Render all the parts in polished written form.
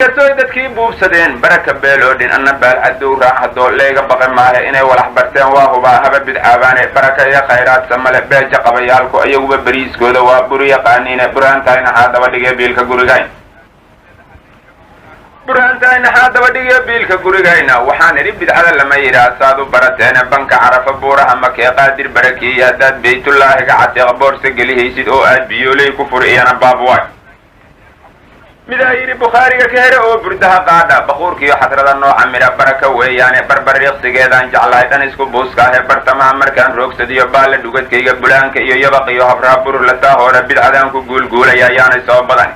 inkastoo dadkii buubsadeen baraka beeloodhin anna baalcadow raaxadoo layga baqi maahe inay walax barteen waa hubaa haba bidcaabaane baraka iyo khayraadsa male beeja qabayaalku ayaguba beriiskooda waa buri yaqaaniine buraantahay naxaa daba dhigee biilka gurigayn buraantahay naxaa daba dhigee biilka gurigayna waxaan idhi bidcada lama yidhaah saad u barateene banka carafa buuraha makee qaadir barakeeye haddaad baytullaahiga catiiq boorsa gelihaysid oo aad biyooley ku furi iyana baabwaay midaa yidhi bukhaariga ka here oo burdaha qaadha baquurkiiyo xadrada nooca midha baraka weeyaane barbariiqsigeedaan jeclahay dhan isku buuskaahe bartamaha markaan roogsadiyo baalla dhugadkayga bulaanka iyo yabaqiyo habraa bururlataa hoora bidcadaan ku guulguulaya ayaanay soo badan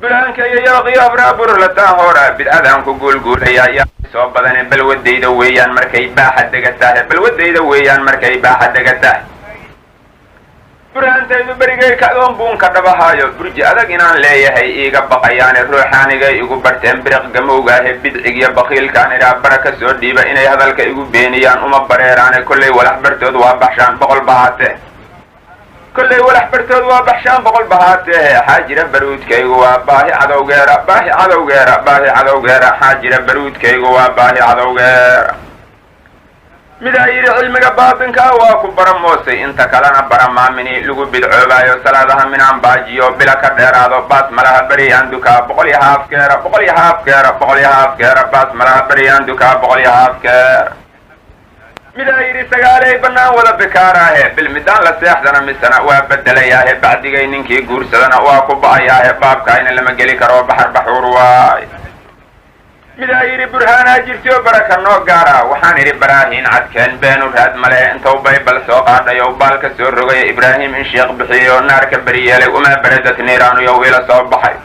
bulaanka iyo yabaqiyo habraa bururlataa hoora bidcadaan ku guulguulaya ayaanay soo badane balwadayda weeyaan markay baaxa degatahe balwadayda weeyaan markay baaxa degatahe buraantaydu berigay kacdoon buunka dhabahaayo burji adag inaan leeyahay iiga baqayaane ruuxaanigay igu barteen biriq gamowgaahe bidcigiyo bakiilkaan idhaa bara ka soo dhiiba inay hadalka igu beeniyaan uma bareeraane kollay walax bartood waa baxshaan boqol bahaatee kollay walax bartood waa baxshaan boqol bahaateehe xaajira baruudkaygu waa baahi cadowgeera baahi cadowgeera baahi cadowgeera xaajira baruudkaygu waa baahi cadowgeera midaa yidhi cilmiga baatinkaa waa ku bara moosay inta kalena bara maamini lagu bidcoobaayo salaadaha minaan baajiyo bila ka dheeraado baas malaha beriyaan dukaa boqol iyo haafkeera boqol iyo haafkeera boqol iyo haafkeera baas malaha beriyaan dukaa boqol iyo haafkeera midaa yidhi sagaaley bannaan wada bikaaraahe bilmidaan la seexdana misena waa bedelayaahe bacdigay ninkii guursadana waa ku ba'ayaahe baabkaayna lama geli karo baxar baxuur waay midaa yidhi burhaanaa jirtio baraka noo gaara waxaan idhi baraahiin cadkeen beenu raad male intuu baybal soo qaadhayo baal ka soo rogaya ibraahim in sheekh bixiyo naarka beri yeelay umaa beradat niiraanuyo wiila soo baxay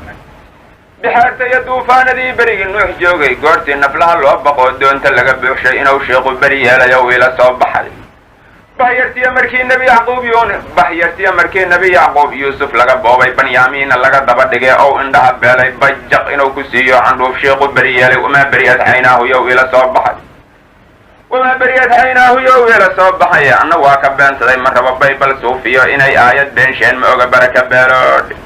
bixaarta iyo duufaanadii berigii nuux joogay goortii naflaha loo baqoo doonta laga buuxshay inuu sheekhu beri yeelayo wiila soo baxay bahyartiya markii nebi yacquub yuusuf laga boobay banyaamiina laga daba dhigay ow indhaha beelay bajaq inuu ku siiyo candhuuf sheekhu beri yeelay wamaa beriyad caynaahu yow ila soo baxay wamaa beriyad caynaahu yow ila soo baxay anna waa ka beensaday ma rabo baybal suufiyo inay aayad beenshean ma oga baraka beeloodhin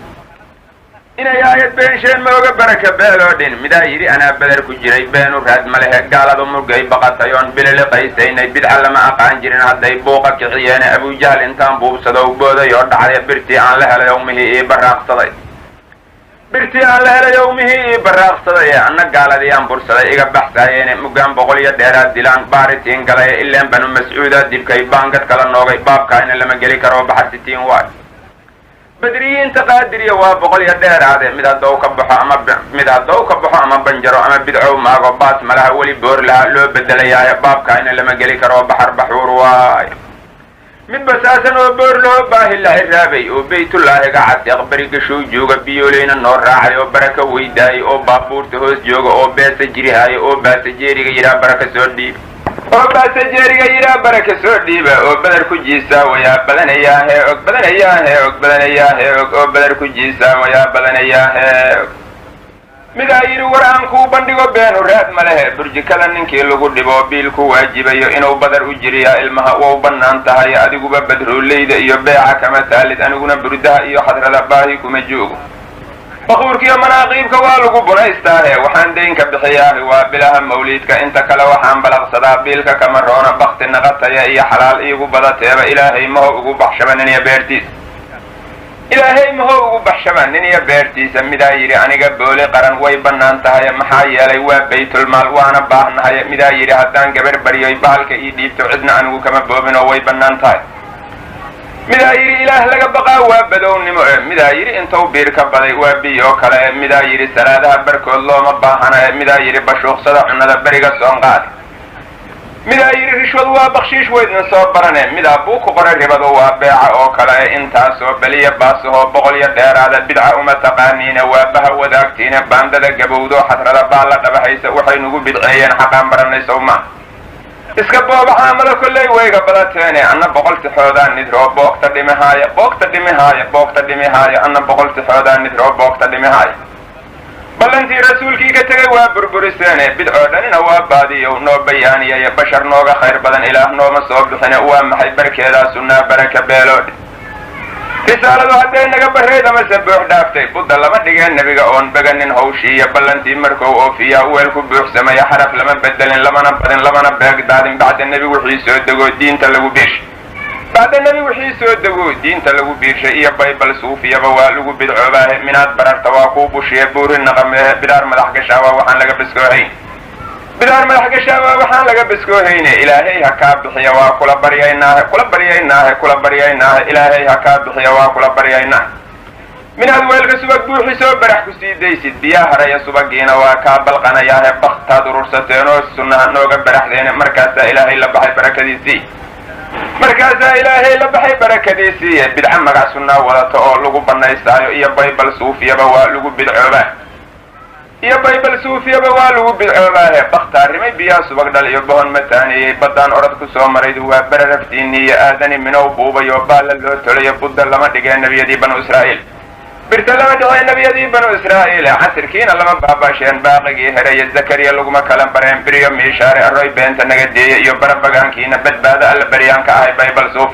inay aayad beenshean ma oga baraka beeloodhin midaa yidhi anaa beder ku jiray beenu raad ma lehe gaaladu murgay baqatay oon bililiqaysaynay bidca lama aqaan jirin hadday buuqa kiciyeene abujahl intaan buubsadow booday oo dhacday birtii aan la helay owmihii ii baraaqsaday birtii aan la helay owmihii ii baraaqsaday anna gaaladiyaan bursaday iga baxsaayeene muggaan boqol iyo dheeraad dilaan baaritiin galay ileen banu mascuuda dibkay baangad kala noogay baabkaayna lama geli karo baxarsitiin waay بدريين تقادرية وبقول يدير هذا مد هدوك بحا أما بنجرو أما بدعو ما قبات ملها ولي بور لها لو بدل يا باب كاين لما قالي كرو بحر بحور واي من بساسا وبور له باهي الله الرابي وبيت الله قاعد يقبرك شو جوغا بيولين النور راعي وبركة ويداي وبابور تهوس جوغا وباس جري هاي وباس جيري جرا بركة سودي وباس جيري جرا بركة سودي وبدر كجيسا ويا بدن اياه بدن اياه بدن اياه وبدر كجيسا ويا بدن اياه midaayiru waraanku bandhigo beenu raad ma lehe burji kala ninkii lagu dhibo biilku waajibayo inuu badar u jiriyaa ilmaha waa u bannaan tahay adiguba badrooleyda iyo beeca kama taalid aniguna burdaha iyo xadrada baahi kuma joogo baquurkiiyo manaaqiibka waa lagu bunaystaahe waxaan daynka bixiyaahi waa bilaha mawliidka inta kale waxaan balaqsadaa biilka kama roona bakti naqataya iyo xalaal iigu badateeba ilaahay maho ugu baxshabaniniyo beertiis ilaahay maho ugu baxshaban nin iyo beertiisa midaa yidhi aniga booli qaran way bannaan tahay maxaa yeelay waa baytulmaal waana baahnahay midaa yidhi haddaan gabar baryoy bahalka ii dhiibto cidna anigu kama boobinoo way bannaan tahay midaa yidhi ilaah laga baqaa waa badownimo midaa yidhi intuu biir ka baday waa biyoo kale midaa yidhi salaadaha barkood looma baahana midaa yidhi bashuuqsada cunnada beriga soonqaad midaa yidhi rishwad waa bakshiish weydna soo barane midaa buu ku qoray ribadu waa beeca oo kale intaasoo beliya baasahoo boqol iyo dheeraada bidca uma taqaaniina waa baha wadaagtiina baandada gabowdo xadrada baa la dhabaxaysa waxay nugu bidceeyeen xaqaan baranay sowma iska booba caamada kolley wayga badateene anna boqol tixoodaan nidroo boogta dhimihaaya anna boqol tixoodaan nidroo boogta dhimihaaya ballantii rasuulkii ka tegay waa burburiseene bidcoo dhanina waa baadiyow noo bayaaniyaya bashar nooga khayr badan ilaah nooma soo bixine waa maxay barkeedaa sunnaa baraka beeloodhi risaaladu hadday naga barreyd amase buux dhaaftay budda lama dhigeen nebiga oon beganin hawshiiyo ballantii markuu oofiyaa weelku buuxsamaya xaraf lama bedelin lamana badin lamana beegdaadin bacda nebi wixii soo degoo diinta lagu biishay bacda nebi wixii soo degoo diinta lagu biishay iyo baybal suufiyaba waa lagu bidcoobaahe minaad bararta waa kuu bushiye buuri naqameehe bidaar madax gashaawaa waxaan laga biskoohayn bidaar madax gashaawaa waxaan laga biskoohayne ilaahay ha kaa bixiya waa kula baryaynaahe ilaahay ha kaa bixiya waa kula baryaynaahe minaad weelka subag buuxisoo barax ku sii daysid biyaa haraya subagiina waa kaa balqanayaahe baktaad urursateen oo sunnaha nooga baraxdeene markaasaa ilaahay la baxay barakadiisiiye bidca magac sunnaa wadata oo lagu bannaystaayo iyo baybal suufiyaba waa lagu bidcoobaahe bakhtaarrimay biyaa subag dhal iyo bohon mataaneeyey baddaan orod ku soo maraydu waa beraraftiinniiyo aadani minow buubayo baalla loo tolayo budda lama dhigee nebiyadii banu israa'iil birta lama dhigee nebiyadii banu israa'iil casirkiina lama baabasheen baaqigii hereye zakariya laguma kala bareen biriyo miishaare arroy beenta naga deeye iyo barabagaankiina badbaado alla baryaanka ahay baybal suuf